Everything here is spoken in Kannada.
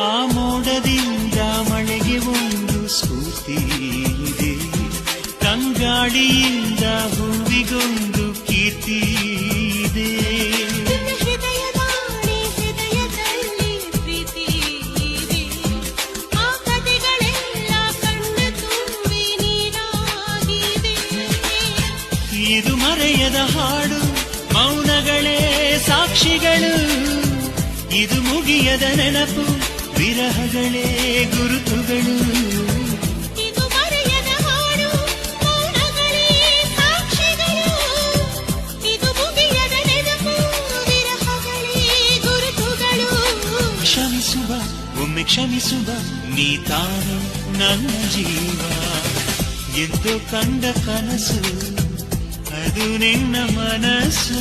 ಆ ಮೋಡದಿಂದ ಮಳೆಗೆ ಒಂದು ಸ್ಫೂರ್ತಿ ಇದೆ, ತಂಗಾಳಿಯಿಂದ ಹೂವಿಗೊಂದು ಕೀರ್ತಿ ಇದೆ. ಹೃದಯದಲ್ಲಿ ಪ್ರೀತಿ ಇದೆ, ಆ ಕಥೆಗಳೆಲ್ಲ ಕಣ್ಣು ತುಂಬಿ ನೀರಾಗಿದೆ. ಇದು ಮರೆಯದ ಹಾಡು, ಮೌನಗಳೇ ಸಾಕ್ಷಿಗಳು. ಇದು ಮುಗಿಯದ ನೆನಪು, ವಿರಹಗಳೇ ಗುರುತುಗಳು. ಇದು ಮರೆಯದ ಹಾಡು, ಮೌನಗಳೇ ಸಾಕ್ಷಿಗಳು. ಇದು ಮುಗಿಯದ ನೆನಪು, ವಿರಹಗಳೇ ಗುರುತುಗಳು. ಕ್ಷಮಿಸುವ, ಒಮ್ಮೆ ಕ್ಷಮಿಸುವ, ನೀ ತಾನು ನನ್ನ ಜೀವ. ಎಂದು ಕಂಡ ಕನಸು, ಅದು ನಿನ್ನ ಮನಸ್ಸು.